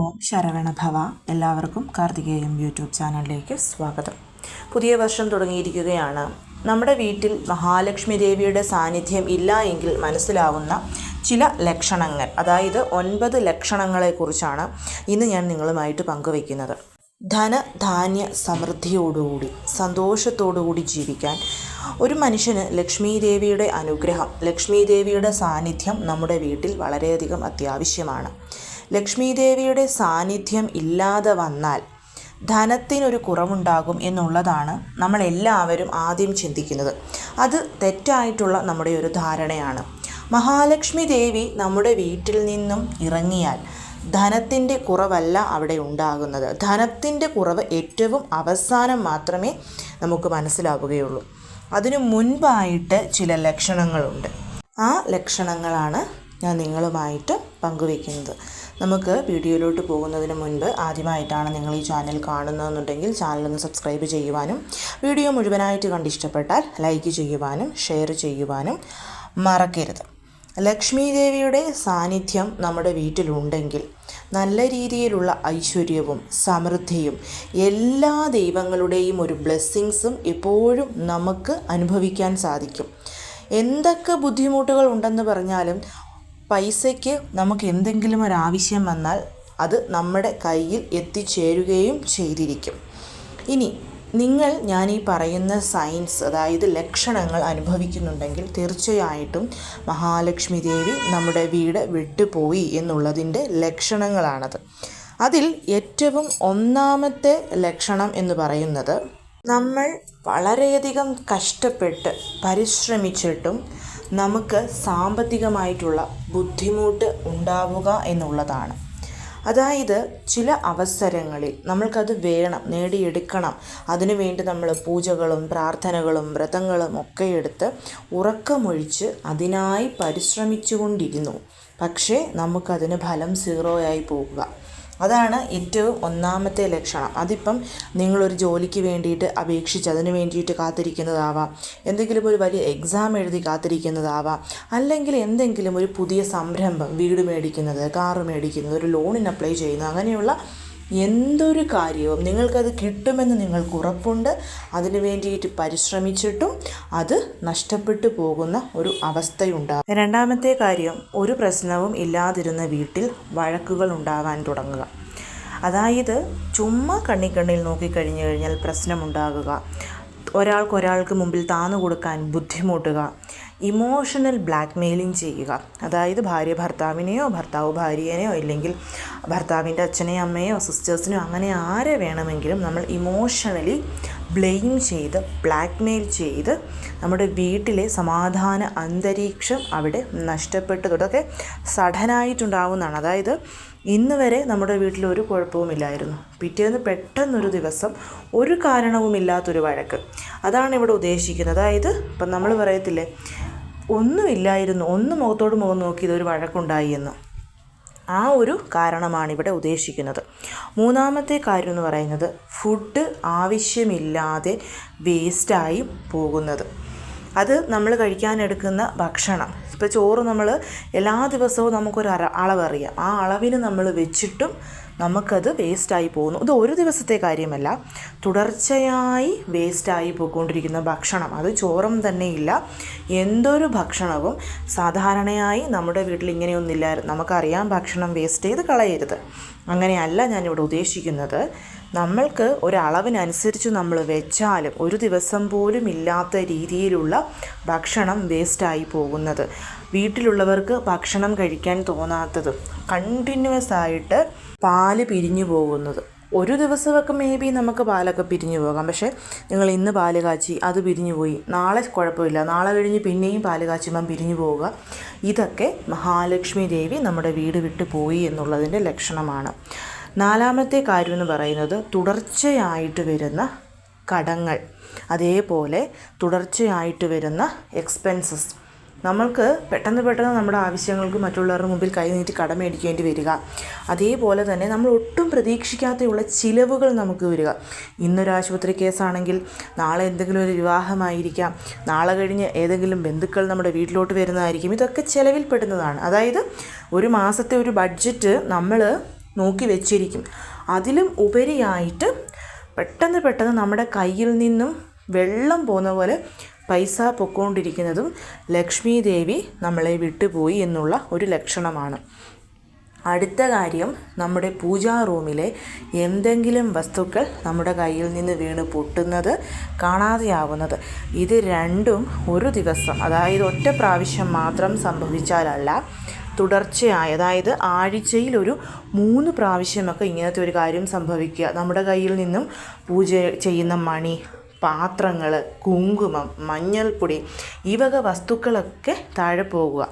ഓം ശരവണഭവ. എല്ലാവർക്കും കാർത്തികേയം യൂട്യൂബ് ചാനലിലേക്ക് സ്വാഗതം. പുതിയ വർഷം തുടങ്ങിയിരിക്കുകയാണ്. നമ്മുടെ വീട്ടിൽ മഹാലക്ഷ്മി ദേവിയുടെ സാന്നിധ്യം ഇല്ല എങ്കിൽ മനസ്സിലാവുന്ന ചില ലക്ഷണങ്ങൾ, അതായത് 9 ലക്ഷണങ്ങളെക്കുറിച്ചാണ് ഇന്ന് ഞാൻ നിങ്ങളുമായിട്ട് പങ്കുവയ്ക്കുന്നത്. ധനധാന്യ സമൃദ്ധിയോടുകൂടി സന്തോഷത്തോടുകൂടി ജീവിക്കാൻ ഒരു മനുഷ്യന് ലക്ഷ്മി ദേവിയുടെ അനുഗ്രഹം, ലക്ഷ്മി ദേവിയുടെ സാന്നിധ്യം നമ്മുടെ വീട്ടിൽ വളരെയധികം അത്യാവശ്യമാണ്. ലക്ഷ്മി ദേവിയുടെ സാന്നിധ്യം ഇല്ലാതെ വന്നാൽ ധനത്തിനൊരു കുറവുണ്ടാകും എന്നുള്ളതാണ് നമ്മളെല്ലാവരും ആദ്യം ചിന്തിക്കുന്നത്. അത് തെറ്റായിട്ടുള്ള നമ്മുടെ ഒരു ധാരണയാണ്. മഹാലക്ഷ്മി ദേവി നമ്മുടെ വീട്ടിൽ നിന്നും ഇറങ്ങിയാൽ ധനത്തിൻ്റെ കുറവല്ല അവിടെ ഉണ്ടാകുന്നത്. ധനത്തിൻ്റെ കുറവ് ഏറ്റവും അവസാനം മാത്രമേ നമുക്ക് മനസ്സിലാവുകയുള്ളൂ. അതിനു മുൻപായിട്ട് ചില ലക്ഷണങ്ങളുണ്ട്. ആ ലക്ഷണങ്ങളാണ് ഞാൻ നിങ്ങളുമായിട്ട് പങ്കുവയ്ക്കുന്നത്. നമുക്ക് വീഡിയോയിലോട്ട് പോകുന്നതിന് മുൻപ് ആദ്യമായിട്ടാണ് നിങ്ങൾ ഈ ചാനൽ കാണുന്നതെന്നുണ്ടെങ്കിൽ ചാനലൊന്ന് സബ്സ്ക്രൈബ് ചെയ്യുവാനും വീഡിയോ മുഴുവനായിട്ട് കണ്ടിഷ്ടപ്പെട്ടാൽ ലൈക്ക് ചെയ്യുവാനും ഷെയർ ചെയ്യുവാനും മറക്കരുത്. ലക്ഷ്മി ദേവിയുടെ സാന്നിധ്യം നമ്മുടെ വീട്ടിലുണ്ടെങ്കിൽ നല്ല രീതിയിലുള്ള ഐശ്വര്യവും സമൃദ്ധിയും എല്ലാ ദൈവങ്ങളുടെയും ഒരു ബ്ലെസ്സിങ്സും എപ്പോഴും നമുക്ക് അനുഭവിക്കാൻ സാധിക്കും. എന്തൊക്കെ ബുദ്ധിമുട്ടുകൾ ഉണ്ടെന്ന് പറഞ്ഞാലും പൈസയ്ക്ക് നമുക്ക് എന്തെങ്കിലും ഒരാവശ്യം വന്നാൽ അത് നമ്മുടെ കയ്യിൽ എത്തിച്ചേരുകയും ചെയ്തിരിക്കും. ഇനി നിങ്ങൾ ഞാൻ ഈ പറയുന്ന സയൻസ്, അതായത് ലക്ഷണങ്ങൾ അനുഭവിക്കുന്നുണ്ടെങ്കിൽ തീർച്ചയായിട്ടും മഹാലക്ഷ്മി ദേവി നമ്മുടെ വീട് വിട്ടുപോയി എന്നുള്ളതിൻ്റെ ലക്ഷണങ്ങളാണത്. അതിൽ ഏറ്റവും ഒന്നാമത്തെ ലക്ഷണം എന്ന് പറയുന്നത്, നമ്മൾ വളരെയധികം കഷ്ടപ്പെട്ട് പരിശ്രമിച്ചിട്ടും നമുക്ക് സാമ്പത്തികമായിട്ടുള്ള ബുദ്ധിമുട്ട് ഉണ്ടാവുക എന്നുള്ളതാണ്. അതായത് ചില അവസരങ്ങളിൽ നമ്മൾക്കത് വേണം, നേടിയെടുക്കണം. അതിനുവേണ്ടി നമ്മൾ പൂജകളും പ്രാർത്ഥനകളും വ്രതങ്ങളും ഒക്കെ എടുത്ത് ഉറക്കമൊഴിച്ച് അതിനായി പരിശ്രമിച്ചു കൊണ്ടിരുന്നു. പക്ഷേ നമുക്കതിന് ഫലം 0 ആയി പോകുക. അതാണ് ഏറ്റവും ഒന്നാമത്തെ ലക്ഷണം. അതിപ്പം നിങ്ങളൊരു ജോലിക്ക് വേണ്ടിയിട്ട് അപേക്ഷിച്ച് അതിന് വേണ്ടിയിട്ട് കാത്തിരിക്കുന്നതാവാം, എന്തെങ്കിലും ഒരു വലിയ എക്സാം എഴുതി കാത്തിരിക്കുന്നതാവാം, അല്ലെങ്കിൽ എന്തെങ്കിലും ഒരു പുതിയ സംരംഭം, വീട് മേടിക്കുന്നത്, കാറ് മേടിക്കുന്നത്, ഒരു ലോണിന് അപ്ലൈ ചെയ്യുന്നത്, അങ്ങനെയുള്ള എന്തൊരു കാര്യവും നിങ്ങൾക്കത് കിട്ടുമെന്ന് നിങ്ങൾക്ക് ഉറപ്പുണ്ട്. അതിനു വേണ്ടിയിട്ട് പരിശ്രമിച്ചിട്ടും അത് നഷ്ടപ്പെട്ടു പോകുന്ന ഒരു അവസ്ഥയുണ്ടാകും. രണ്ടാമത്തെ കാര്യം, ഒരു പ്രശ്നവും ഇല്ലാതിരുന്ന വീട്ടിൽ വഴക്കുകൾ ഉണ്ടാകാൻ തുടങ്ങുക. അതായത് ചുമ്മാ കണ്ണിൽ നോക്കിക്കഴിഞ്ഞു കഴിഞ്ഞാൽ പ്രശ്നമുണ്ടാകുക, ഒരാൾക്ക് മുമ്പിൽ താന്നു കൊടുക്കാൻ ബുദ്ധിമുട്ടുക, ഇമോഷണൽ ബ്ലാക്ക് മെയിലിംഗ് ചെയ്യുക. അതായത് ഭാര്യ ഭർത്താവിനെയോ ഭർത്താവ് ഭാര്യനെയോ ഇല്ലെങ്കിൽ ഭർത്താവിൻ്റെ അച്ഛനെയോ അമ്മയോ സിസ്റ്റേഴ്സിനെയോ അങ്ങനെ ആരെ വേണമെങ്കിലും നമ്മൾ ഇമോഷണലി ബ്ലെയിം ചെയ്ത് ബ്ലാക്ക് മെയിൽ ചെയ്ത് നമ്മുടെ വീട്ടിലെ സമാധാന അന്തരീക്ഷം അവിടെ നഷ്ടപ്പെട്ടതൊക്കെ സഡനായിട്ടുണ്ടാവുന്നതാണ്. അതായത് ഇന്ന് വരെ നമ്മുടെ വീട്ടിൽ ഒരു കുഴപ്പവുമില്ലായിരുന്നു, പിറ്റേന്ന് പെട്ടെന്നൊരു ദിവസം ഒരു കാരണവുമില്ലാത്തൊരു വഴക്ക്. അതാണ് ഇവിടെ ഉദ്ദേശിക്കുന്നത്. അതായത് ഇപ്പം നമ്മൾ പറയത്തില്ലേ, ഒന്നുമില്ലായിരുന്നു, ഒന്ന് മുഖത്തോട് മുഖം നോക്കിയത് ഒരു വഴക്കുണ്ടായി എന്ന്. ആ ഒരു കാരണമാണ് ഇവിടെ ഉദ്ദേശിക്കുന്നത്. മൂന്നാമത്തെ കാര്യം എന്ന് പറയുന്നത്, ഫുഡ് ആവശ്യമില്ലാതെ വേസ്റ്റായി പോകുന്നത്. അത് നമ്മൾ കഴിക്കാനെടുക്കുന്ന ഭക്ഷണം, ഇപ്പോൾ ചോറ് നമ്മൾ എല്ലാ ദിവസവും നമുക്കൊരു അളവറിയാം, ആ അളവിന് നമ്മൾ വെച്ചിട്ടും നമുക്കത് വേസ്റ്റായി പോകുന്നു. ഇത് ഒരു ദിവസത്തെ കാര്യമല്ല, തുടർച്ചയായി വേസ്റ്റായി പോയിക്കൊണ്ടിരിക്കുന്ന ഭക്ഷണം, അത് ചോറും തന്നെയില്ല, എന്തൊരു ഭക്ഷണവും സാധാരണയായി നമ്മുടെ വീട്ടിൽ ഇങ്ങനെയൊന്നുമില്ലായിരുന്നു. നമുക്കറിയാം ഭക്ഷണം വേസ്റ്റ് ചെയ്ത് കളയരുത്, അങ്ങനെയല്ല ഞാനിവിടെ ഉദ്ദേശിക്കുന്നത്. നമ്മൾക്ക് ഒരളവിനനുസരിച്ച് നമ്മൾ വെച്ചാലും ഒരു ദിവസം പോലും ഇല്ലാത്ത രീതിയിലുള്ള ഭക്ഷണം വേസ്റ്റായി പോകുന്നത്, വീട്ടിലുള്ളവർക്ക് ഭക്ഷണം കഴിക്കാൻ തോന്നാത്തത്, കണ്ടിന്യൂസ് ആയിട്ട് പാല് പിരിഞ്ഞു പോകുന്നത്. ഒരു ദിവസമൊക്കെ മേ ബി നമുക്ക് പാലൊക്കെ പിരിഞ്ഞു പോകാം, പക്ഷേ നിങ്ങൾ ഇന്ന് പാല് കാച്ചി അത് പിരിഞ്ഞു പോയി, നാളെ കുഴപ്പമില്ല, നാളെ കഴിഞ്ഞ് പിന്നെയും പാല് കാച്ചുമ്പം പിരിഞ്ഞു പോവുക. ഇതൊക്കെ മഹാലക്ഷ്മി ദേവി നമ്മുടെ വീട് വിട്ട് പോയി എന്നുള്ളതിൻ്റെ ലക്ഷണമാണ്. നാലാമത്തെ കാര്യം എന്ന് പറയുന്നത്, തുടർച്ചയായിട്ട് വരുന്ന കടങ്ങൾ, അതേപോലെ തുടർച്ചയായിട്ട് വരുന്ന എക്സ്പെൻസസ്. നമ്മൾക്ക് പെട്ടെന്ന് നമ്മുടെ ആവശ്യങ്ങൾക്ക് മറ്റുള്ളവരുടെ മുമ്പിൽ കൈ നീട്ടി കടം മേടിക്കേണ്ടി വരിക. അതേപോലെ തന്നെ നമ്മൾ ഒട്ടും പ്രതീക്ഷിക്കാതെയുള്ള ചിലവുകൾ നമുക്ക് വരിക. ഇന്നൊരു ആശുപത്രി കേസാണെങ്കിൽ നാളെ എന്തെങ്കിലും ഒരു വിവാഹമായിരിക്കാം, നാളെ കഴിഞ്ഞ് ഏതെങ്കിലും ബന്ധുക്കൾ നമ്മുടെ വീട്ടിലോട്ട് വരുന്നതായിരിക്കും. ഇതൊക്കെ ചിലവിൽ പെടുന്നതാണ്. അതായത് ഒരു മാസത്തെ ഒരു ബഡ്ജറ്റ് നമ്മൾ നോക്കി വെച്ചിരിക്കും. അതിലും ഉപരിയായിട്ട് പെട്ടെന്ന് നമ്മുടെ കയ്യിൽ നിന്നും വെള്ളം പോകുന്ന പോലെ പൈസ പൊക്കോണ്ടിരിക്കുന്നതും ലക്ഷ്മി ദേവി നമ്മളെ വിട്ടുപോയി എന്നുള്ള ഒരു ലക്ഷണമാണ്. അടുത്ത കാര്യം, നമ്മുടെ പൂജാ റൂമിലെ എന്തെങ്കിലും വസ്തുക്കൾ നമ്മുടെ കയ്യിൽ നിന്ന് വീണ് പൊട്ടുന്നത്, കാണാതെയാവുന്നത്, ഇത് രണ്ടും ഒരു ദിവസം, അതായത് ഒറ്റ പ്രാവശ്യം മാത്രം സംഭവിച്ചാലല്ല, തുടർച്ചയായി, അതായത് ആഴ്ചയിൽ ഒരു 3 പ്രാവശ്യമൊക്കെ ഇങ്ങനത്തെ ഒരു കാര്യം സംഭവിക്കുക. നമ്മുടെ കയ്യിൽ നിന്നും പൂജ ചെയ്യുന്ന മണി, പാത്രങ്ങൾ, കുങ്കുമം, മഞ്ഞൾപ്പൊടി, ഈ വക വസ്തുക്കളൊക്കെ താഴെ പോകുക.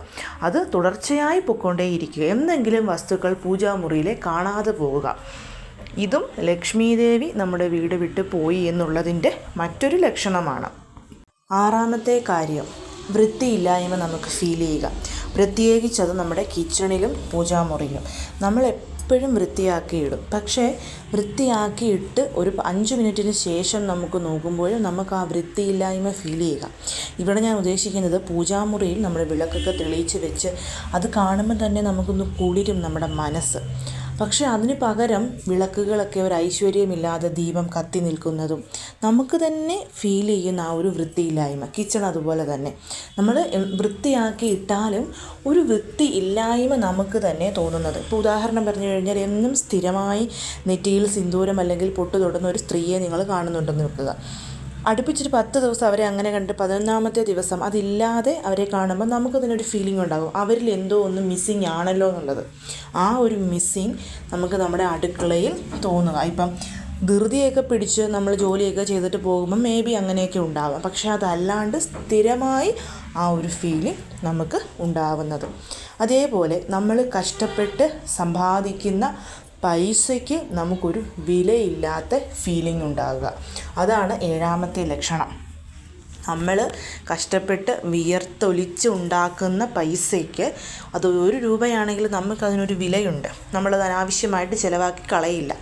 അത് തുടർച്ചയായി പൊയ്ക്കൊണ്ടേയിരിക്കുക. എന്തെങ്കിലും വസ്തുക്കൾ പൂജാമുറിയിലെ കാണാതെ പോവുക. ഇതും ലക്ഷ്മീദേവി നമ്മുടെ വീട് വിട്ട് പോയി എന്നുള്ളതിൻ്റെ മറ്റൊരു ലക്ഷണമാണ്. 6ാമത്തെ കാര്യം, വൃത്തിയില്ലായ്മ നമുക്ക് ഫീൽ ചെയ്യുക. പ്രത്യേകിച്ചത് നമ്മുടെ കിച്ചണിലും പൂജാമുറിയിലും. നമ്മൾ എപ്പോഴും വൃത്തിയാക്കിയിടും. പക്ഷേ വൃത്തിയാക്കിയിട്ട് ഒരു 5 മിനിറ്റിന് ശേഷം നമുക്ക് നോക്കുമ്പോൾ നമുക്ക് ആ വൃത്തിയില്ലായ്മ ഫീൽ ചെയ്യുക. ഇവിടെ ഞാൻ ഉദ്ദേശിക്കുന്നത് പൂജാമുറിയിൽ നമ്മൾ വിളക്കൊക്കെ തെളിയിച്ച് വെച്ച് അത് കാണുമ്പോൾ തന്നെ നമുക്കൊന്ന് കുളിരും നമ്മുടെ മനസ്സ്. പക്ഷേ അതിന് പകരം വിളക്കുകളൊക്കെ ഒരു ഐശ്വര്യമില്ലാതെ ദീപം കത്തി നിൽക്കുന്നതും നമുക്ക് തന്നെ ഫീൽ ചെയ്യുന്ന ആ ഒരു വൃത്തിയില്ലായ്മ. കിച്ചൺ അതുപോലെ തന്നെ നമ്മൾ വൃത്തിയാക്കി ഇട്ടാലും ഒരു വൃത്തി ഇല്ലായ്മ നമുക്ക് തന്നെ തോന്നുന്നത്. ഇപ്പോൾ ഉദാഹരണം പറഞ്ഞു കഴിഞ്ഞാൽ, എന്നും സ്ഥിരമായി നെറ്റിയിൽ സിന്ദൂരം അല്ലെങ്കിൽ പൊട്ട് തൊടുന്ന ഒരു സ്ത്രീയെ നിങ്ങൾ കാണുന്നുണ്ടെന്ന് വെക്കുക. അടുപ്പിച്ചിട്ട് 10 ദിവസം അവരെ അങ്ങനെ കണ്ട് 11ാമത്തെ ദിവസം അതില്ലാതെ അവരെ കാണുമ്പോൾ നമുക്കതിനൊരു ഫീലിംഗ് ഉണ്ടാകും, അവരിൽ എന്തോ ഒന്ന് മിസ്സിങ് ആണല്ലോ എന്നുള്ളത്. ആ ഒരു മിസ്സിങ് നമുക്ക് നമ്മുടെ അടുക്കളയിൽ തോന്നുക. ഇപ്പം ധൃതിയൊക്കെ പിടിച്ച് നമ്മൾ ജോലിയൊക്കെ ചെയ്തിട്ട് പോകുമ്പോൾ മേ ബി അങ്ങനെയൊക്കെ ഉണ്ടാവാം. പക്ഷേ അതല്ലാണ്ട് സ്ഥിരമായി ആ ഒരു ഫീലിംഗ് നമുക്ക് ഉണ്ടാവുന്നത്. അതേപോലെ നമ്മൾ കഷ്ടപ്പെട്ട് സമ്പാദിക്കുന്ന പൈസയ്ക്ക് നമുക്കൊരു വിലയില്ലാത്ത ഫീലിംഗ് ഉണ്ടാകുക. അതാണ് 7ാമത്തെ ലക്ഷണം. നമ്മൾ കഷ്ടപ്പെട്ട് വിയർത്തൊലിച്ച് ഉണ്ടാക്കുന്ന പൈസയ്ക്ക് അത് 1 രൂപയാണെങ്കിൽ നമുക്കതിനൊരു വിലയുണ്ട്. നമ്മളത് അനാവശ്യമായിട്ട് ചിലവാക്കി കളയില്ല.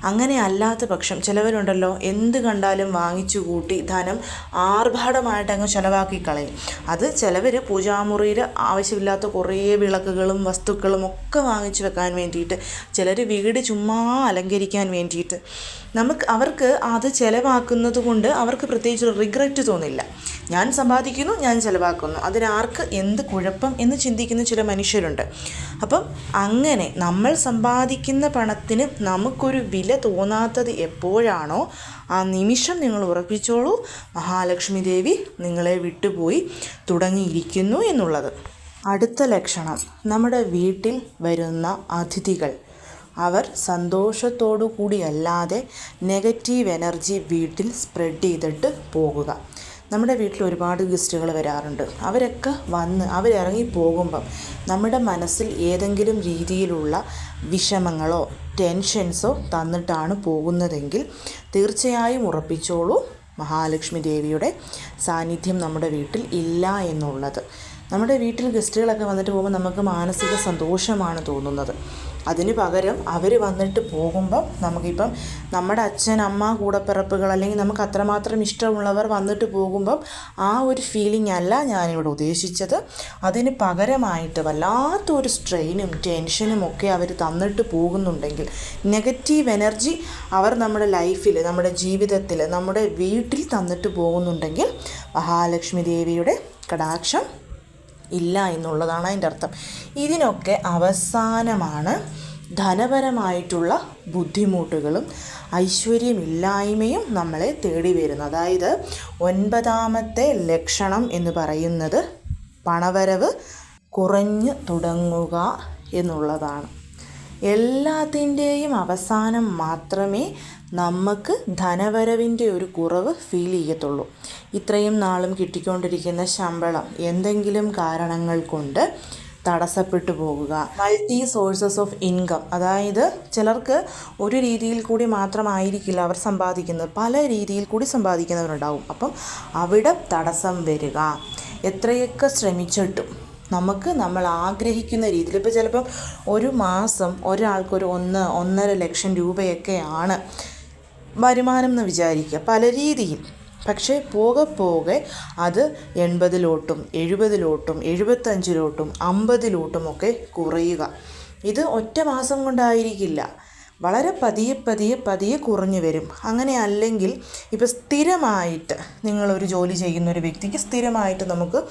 അങ്ങനെ അല്ലാത്ത പക്ഷം ചിലവരുണ്ടല്ലോ, എന്ത് കണ്ടാലും വാങ്ങിച്ചു കൂട്ടി ധനം ആർഭാടമായിട്ട് അങ്ങ് ചിലവാക്കി കളയും. അത് ചിലവർ പൂജാമുറിയിൽ ആവശ്യമില്ലാത്ത കുറേ വിളക്കുകളും വസ്തുക്കളും ഒക്കെ വാങ്ങിച്ചു വെക്കാൻ വേണ്ടിയിട്ട്, ചിലർ വീട് ചുമ്മാ അലങ്കരിക്കാൻ വേണ്ടിയിട്ട്, അവർക്ക് അത് ചിലവാക്കുന്നത് കൊണ്ട് അവർക്ക് പ്രത്യേകിച്ച് റിഗ്രറ്റ് തോന്നില്ല. ഞാൻ സമ്പാദിക്കുന്നു, ഞാൻ ചിലവാക്കുന്നു, അതിനാർക്ക് എന്ത് കുഴപ്പം എന്ന് ചിന്തിക്കുന്ന ചില മനുഷ്യരുണ്ട്. അപ്പം അങ്ങനെ നമ്മൾ സമ്പാദിക്കുന്ന പണത്തിന് നമുക്കൊരു വില തോന്നാത്തത് എപ്പോഴാണോ, ആ നിമിഷം നിങ്ങൾ ഉറപ്പിച്ചോളൂ, മഹാലക്ഷ്മി ദേവി നിങ്ങളെ വിട്ടുപോയി തുടങ്ങിയിരിക്കുന്നു എന്നുള്ളത്. അടുത്ത ലക്ഷണം, നമ്മുടെ വീട്ടിൽ വരുന്ന അതിഥികൾ അവർ സന്തോഷത്തോടു കൂടിയല്ലാതെ നെഗറ്റീവ് എനർജി വീട്ടിൽ സ്പ്രെഡ് ചെയ്തിട്ട് പോകുക. നമ്മുടെ വീട്ടിൽ ഒരുപാട് ഗസ്റ്റുകൾ വരാറുണ്ട്. അവരൊക്കെ വന്ന് അവരിറങ്ങി പോകുമ്പം നമ്മുടെ മനസ്സിൽ ഏതെങ്കിലും രീതിയിലുള്ള വിഷമങ്ങളോ ടെൻഷൻസോ തന്നിട്ടാണ് പോകുന്നതെങ്കിൽ തീർച്ചയായും ഉറപ്പിച്ചോളൂ, മഹാലക്ഷ്മി ദേവിയുടെ സാന്നിധ്യം നമ്മുടെ വീട്ടിൽ ഇല്ല എന്നുള്ളത്. നമ്മുടെ വീട്ടിൽ ഗസ്റ്റുകളൊക്കെ വന്നിട്ട് പോകുമ്പോൾ നമുക്ക് മാനസിക സന്തോഷമാണ് തോന്നുന്നത്. അതിന് പകരം അവർ വന്നിട്ട് പോകുമ്പം നമുക്കിപ്പം നമ്മുടെ അച്ഛൻ, അമ്മ, കൂടപ്പിറപ്പുകൾ അല്ലെങ്കിൽ നമുക്ക് അത്രമാത്രം ഇഷ്ടമുള്ളവർ വന്നിട്ട് പോകുമ്പം ആ ഒരു ഫീലിംഗ് അല്ല ഞാനിവിടെ ഉദ്ദേശിച്ചത്. അതിന് പകരമായിട്ട് വല്ലാത്തൊരു സ്ട്രെയിനും ടെൻഷനും ഒക്കെ അവർ തന്നിട്ട് പോകുന്നുണ്ടെങ്കിൽ, നെഗറ്റീവ് എനർജി അവർ നമ്മുടെ ലൈഫിൽ, നമ്മുടെ ജീവിതത്തിൽ, നമ്മുടെ വീട്ടിൽ തന്നിട്ട് പോകുന്നുണ്ടെങ്കിൽ മഹാലക്ഷ്മി ദേവിയുടെ കടാക്ഷം ഇല്ല എന്നുള്ളതാണ് അതിൻ്റെ അർത്ഥം. ഇതിനൊക്കെ അവസാനമാണ് ധനപരമായിട്ടുള്ള ബുദ്ധിമുട്ടുകളും ഐശ്വര്യമില്ലായ്മയും നമ്മളെ തേടി വരുന്നത്. അതായത് 9ാമത്തെ ലക്ഷണം എന്ന് പറയുന്നത് പണവരവ് കുറഞ്ഞു തുടങ്ങുക എന്നുള്ളതാണ്. എല്ലാത്തിൻ്റെയും അവസാനം മാത്രമേ നമുക്ക് ധനവരവിൻ്റെ ഒരു കുറവ് ഫീൽ ചെയ്യത്തുള്ളൂ. ഇത്രയും നാളും കിട്ടിക്കൊണ്ടിരിക്കുന്ന ശമ്പളം എന്തെങ്കിലും കാരണങ്ങൾ കൊണ്ട് തടസ്സപ്പെട്ടു പോകുക, മൾട്ടി സോഴ്സസ് ഓഫ് ഇൻകം, അതായത് ചിലർക്ക് ഒരു രീതിയിൽ കൂടി മാത്രമായിരിക്കില്ല അവർ സമ്പാദിക്കുന്നത്, പല രീതിയിൽ കൂടി സമ്പാദിക്കുന്നവരുണ്ടാവും. അപ്പം അവിടെ തടസ്സം വരിക, എത്രയൊക്കെ ശ്രമിച്ചിട്ടും നമ്മൾ ആഗ്രഹിക്കുന്ന രീതിയിൽ, ഇപ്പോൾ ചിലപ്പം ഒരു മാസം ഒരാൾക്കൊരു 1.5 ലക്ഷം രൂപയൊക്കെയാണ് വരുമാനം എന്ന് വിചാരിക്കുക, പല രീതിയിൽ. പക്ഷേ പോകെ അത് 80-ലോട്ടും 70-ലോട്ടും 75-ലോട്ടും 50-ലോട്ടും ഒക്കെ കുറയുക. ഇത് ഒറ്റ മാസം കൊണ്ടായിരിക്കില്ല, വളരെ പതിയെ കുറഞ്ഞു വരും. അങ്ങനെ അല്ലെങ്കിൽ ഇപ്പോൾ സ്ഥിരമായിട്ട് നിങ്ങളൊരു ജോലി ചെയ്യുന്നൊരു വ്യക്തിക്ക് സ്ഥിരമായിട്ട് നമുക്ക്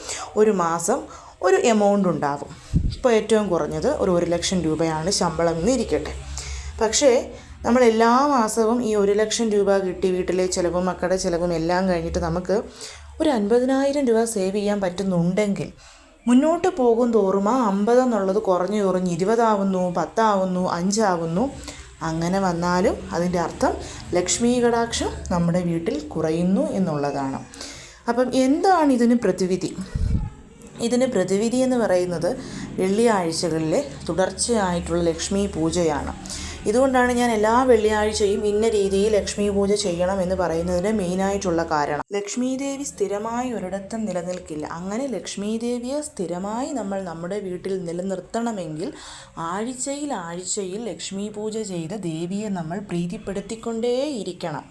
ഒരു മാസം ഒരു എമൗണ്ട് ഉണ്ടാകും. ഇപ്പോൾ ഏറ്റവും കുറഞ്ഞത് ഒരു 1,00,000 രൂപയാണ് ശമ്പളം എന്നിരിക്കട്ടെ. പക്ഷേ നമ്മൾ എല്ലാ മാസവും ഈ 1,00,000 രൂപ കിട്ടി വീട്ടിലെ ചിലവും മക്കളുടെ ചിലവും എല്ലാം കഴിഞ്ഞിട്ട് നമുക്ക് ഒരു 50,000 രൂപ സേവ് ചെയ്യാൻ പറ്റുന്നുണ്ടെങ്കിൽ മുന്നോട്ട് പോകും തോറും ആ 50 എന്നുള്ളത് കുറഞ്ഞ് 20 ആവുന്നു, 10 ആവുന്നു, 5 ആവുന്നു. അങ്ങനെ വന്നാലും അതിൻ്റെ അർത്ഥം ലക്ഷ്മി കടാക്ഷം നമ്മുടെ വീട്ടിൽ കുറയുന്നു എന്നുള്ളതാണ്. അപ്പം എന്താണ് ഇതിന് പ്രതിവിധി? ഇതിന് പ്രതിവിധി എന്ന് പറയുന്നത് വെള്ളിയാഴ്ചകളിലെ തുടർച്ചയായിട്ടുള്ള ലക്ഷ്മി പൂജയാണ്. ഇതുകൊണ്ടാണ് ഞാൻ എല്ലാ വെള്ളിയാഴ്ചയും ഇന്ന രീതിയിൽ ലക്ഷ്മി പൂജ ചെയ്യണം എന്ന് പറയുന്നതിന് മെയിനായിട്ടുള്ള കാരണം. ലക്ഷ്മി ദേവി സ്ഥിരമായി ഒരിടത്തും നിലനിൽക്കില്ല. അങ്ങനെ ലക്ഷ്മി ദേവിയെ സ്ഥിരമായി നമ്മൾ നമ്മുടെ വീട്ടിൽ നിലനിർത്തണമെങ്കിൽ ആഴ്ചയിൽ ലക്ഷ്മി പൂജ ചെയ്ത് ദേവിയെ നമ്മൾ പ്രീതിപ്പെടുത്തിക്കൊണ്ടേയിരിക്കണം.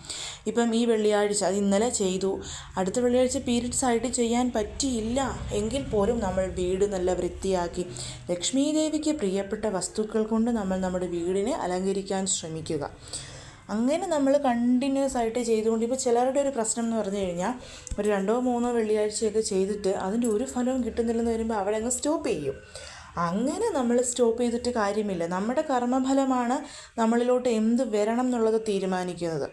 ഇപ്പം ഈ വെള്ളിയാഴ്ച അത് ഇന്നലെ ചെയ്തു, അടുത്ത വെള്ളിയാഴ്ച പീരിയഡ്സ് ആയിട്ട് ചെയ്യാൻ പറ്റിയില്ല എങ്കിൽ പോലും നമ്മൾ വീട് നല്ല വൃത്തിയാക്കി ലക്ഷ്മി ദേവിക്ക് പ്രിയപ്പെട്ട വസ്തുക്കൾ കൊണ്ട് നമ്മൾ നമ്മുടെ വീടിനെ അലങ്കരിക്കാൻ ശ്രമിക്കുക. അങ്ങനെ നമ്മൾ കണ്ടിന്യൂസ് ആയിട്ട് ചെയ്തുകൊണ്ട്, ഇപ്പോൾ ചിലരുടെ ഒരു പ്രശ്നം എന്ന് പറഞ്ഞു കഴിഞ്ഞാൽ ഒരു 2-3 വെള്ളിയാഴ്ചയൊക്കെ ചെയ്തിട്ട് അതിൻ്റെ ഒരു ഫലവും കിട്ടുന്നില്ലെന്ന് വരുമ്പോൾ അവിടെ അങ്ങ് സ്റ്റോപ്പ് ചെയ്യും. അങ്ങനെ നമ്മൾ സ്റ്റോപ്പ് ചെയ്തിട്ട് കാര്യമില്ല. നമ്മുടെ കർമ്മഫലമാണ് നമ്മളിലോട്ട് എന്ത് വരണം എന്നുള്ളത് തീരുമാനിക്കുന്നത്.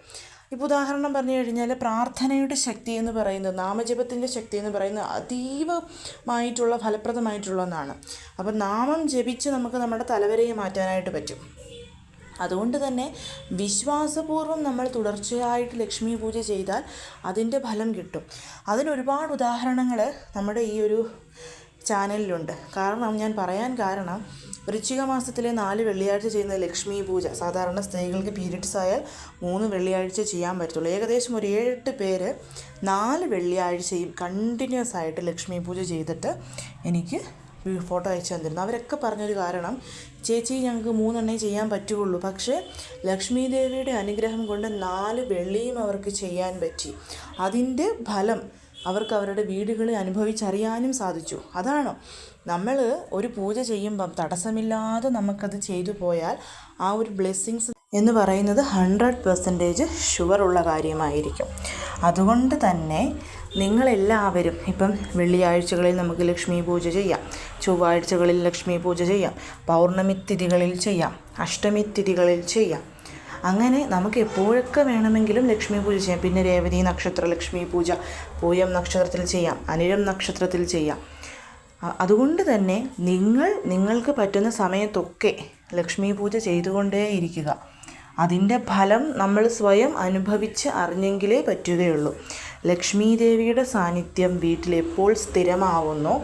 ഇപ്പോൾ ഉദാഹരണം പറഞ്ഞു കഴിഞ്ഞാൽ പ്രാർത്ഥനയുടെ ശക്തി എന്ന് പറയുന്നത്, നാമജപത്തിൻ്റെ ശക്തി എന്ന് പറയുന്നത് അതീവമായിട്ടുള്ള ഫലപ്രദമായിട്ടുള്ള ഒന്നാണ്. അപ്പം നാമം ജപിച്ച് നമുക്ക് നമ്മുടെ തലവരയെ മാറ്റാനായിട്ട് പറ്റും. അതുകൊണ്ട് തന്നെ വിശ്വാസപൂർവ്വം നമ്മൾ തുടർച്ചയായിട്ട് ലക്ഷ്മി പൂജ ചെയ്താൽ അതിൻ്റെ ഫലം കിട്ടും. അതിനൊരുപാട് ഉദാഹരണങ്ങൾ നമ്മുടെ ഈ ഒരു ചാനലിലുണ്ട്. ഞാൻ പറയാൻ കാരണം വൃശ്ചിക മാസത്തിലെ 4 വെള്ളിയാഴ്ച ചെയ്യുന്ന ലക്ഷ്മി പൂജ സാധാരണ സ്ത്രീകൾക്ക് പീരിയഡ്സ് ആയാൽ 3 വെള്ളിയാഴ്ച ചെയ്യാൻ പറ്റുള്ളൂ. ഏകദേശം ഒരു 7-8 പേര് 4 വെള്ളിയാഴ്ചയും കണ്ടിന്യൂസ് ആയിട്ട് ലക്ഷ്മി പൂജ ചെയ്തിട്ട് എനിക്ക് ഫോട്ടോ അയച്ചു തന്നിരുന്നു. അവരൊക്കെ പറഞ്ഞൊരു കാരണം, ചേച്ചി ഞങ്ങൾക്ക് 3 എണ്ണേ ചെയ്യാൻ പറ്റുകയുള്ളൂ, പക്ഷേ ലക്ഷ്മി ദേവിയുടെ അനുഗ്രഹം കൊണ്ട് 4 വെള്ളിയും അവർക്ക് ചെയ്യാൻ പറ്റി. അതിൻ്റെ ഫലം അവർക്ക് അവരുടെ വീടുകളിൽ അനുഭവിച്ചറിയാനും സാധിച്ചു. അതാണ് നമ്മൾ ഒരു പൂജ ചെയ്യുമ്പം തടസ്സമില്ലാതെ നമുക്കത് ചെയ്തു പോയാൽ ആ ഒരു ബ്ലെസ്സിങ്സ് എന്ന് പറയുന്നത് 100% ഷുവറുള്ള കാര്യമായിരിക്കും. അതുകൊണ്ട് തന്നെ നിങ്ങളെല്ലാവരും ഇപ്പം വെള്ളിയാഴ്ചകളിൽ നമുക്ക് ലക്ഷ്മി പൂജ ചെയ്യാം, ചൊവ്വാഴ്ചകളിൽ ലക്ഷ്മി പൂജ ചെയ്യാം, പൗർണമി തിഥികളിൽ ചെയ്യാം, അഷ്ടമി തിഥികളിൽ ചെയ്യാം. അങ്ങനെ നമുക്ക് എപ്പോഴൊക്കെ വേണമെങ്കിലും ലക്ഷ്മി പൂജ ചെയ്യാം. പിന്നെ രേവതി നക്ഷത്ര ലക്ഷ്മി പൂജ പൂയം നക്ഷത്രത്തിൽ ചെയ്യാം, അനിഴം നക്ഷത്രത്തിൽ ചെയ്യാം. അതുകൊണ്ട് തന്നെ നിങ്ങൾക്ക് പറ്റുന്ന സമയത്തൊക്കെ ലക്ഷ്മി പൂജ ചെയ്തുകൊണ്ടേയിരിക്കുക. അതിൻ്റെ ഫലം നമ്മൾ സ്വയം അനുഭവിച്ച് അറിഞ്ഞെങ്കിലേ പറ്റുകയുള്ളൂ. ലക്ഷ്മി ദേവിയുടെ സാന്നിധ്യം വീട്ടിൽ എപ്പോൾ സ്ഥിരമാവുന്നോ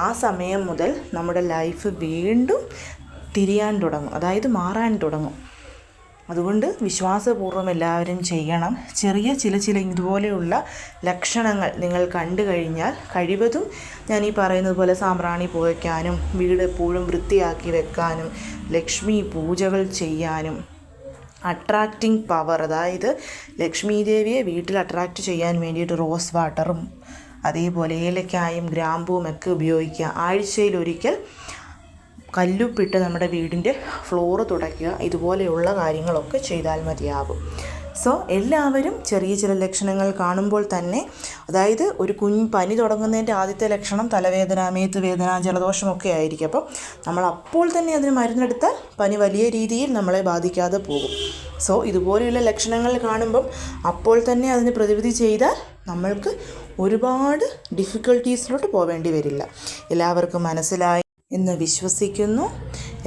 ആ സമയം മുതൽ നമ്മുടെ ലൈഫ് വീണ്ടും തിരിയാൻ തുടങ്ങും, അതായത് മാറാൻ തുടങ്ങും. അതുകൊണ്ട് വിശ്വാസപൂർവ്വം എല്ലാവരും ചെയ്യണം. ചില ഇതുപോലെയുള്ള ലക്ഷണങ്ങൾ നിങ്ങൾ കണ്ടു കഴിഞ്ഞാൽ കഴിവതും ഞാൻ ഈ പറയുന്നത് പോലെ സാമ്പ്രാണി പുകയ്ക്കാനും വീട് എപ്പോഴും വൃത്തിയാക്കി വെക്കാനും ലക്ഷ്മി പൂജകൾ ചെയ്യാനും അട്രാക്റ്റിംഗ് പവർ, അതായത് ലക്ഷ്മി ദേവിയെ വീട്ടിൽ അട്രാക്റ്റ് ചെയ്യാൻ വേണ്ടിയിട്ട് റോസ് വാട്ടറും അതേപോലെ ഏലക്കായും ഗ്രാമ്പൂവും ഒക്കെ ഉപയോഗിക്കുക. ആഴ്ചയിലൊരിക്കൽ കല്ലുപ്പിട്ട് നമ്മുടെ വീടിൻ്റെ ഫ്ലോറ് തുടയ്ക്കുക. ഇതുപോലെയുള്ള കാര്യങ്ങളൊക്കെ ചെയ്താൽ മതിയാകും. സോ എല്ലാവരും ചില ലക്ഷണങ്ങൾ കാണുമ്പോൾ തന്നെ, അതായത് ഒരു പനി തുടങ്ങുന്നതിൻ്റെ ആദ്യത്തെ ലക്ഷണം തലവേദന, മേത്തുവേദന, ജലദോഷമൊക്കെ ആയിരിക്കും. അപ്പം നമ്മൾ അപ്പോൾ തന്നെ അതിന് മരുന്നെടുത്താൽ പനി വലിയ രീതിയിൽ നമ്മളെ ബാധിക്കാതെ പോകും. സോ ഇതുപോലെയുള്ള ലക്ഷണങ്ങൾ കാണുമ്പം അപ്പോൾ തന്നെ അതിന് പ്രതിവിധി ചെയ്താൽ നമ്മൾക്ക് ഒരുപാട് ഡിഫിക്കൽട്ടീസിലോട്ട് പോവേണ്ടി വരില്ല. എല്ലാവർക്കും മനസ്സിലായി എന്ന് വിശ്വസിക്കുന്നു.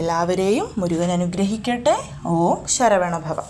എല്ലാവരെയും മുരുകൻ അനുഗ്രഹിക്കട്ടെ. ഓം ശരവണഭവ.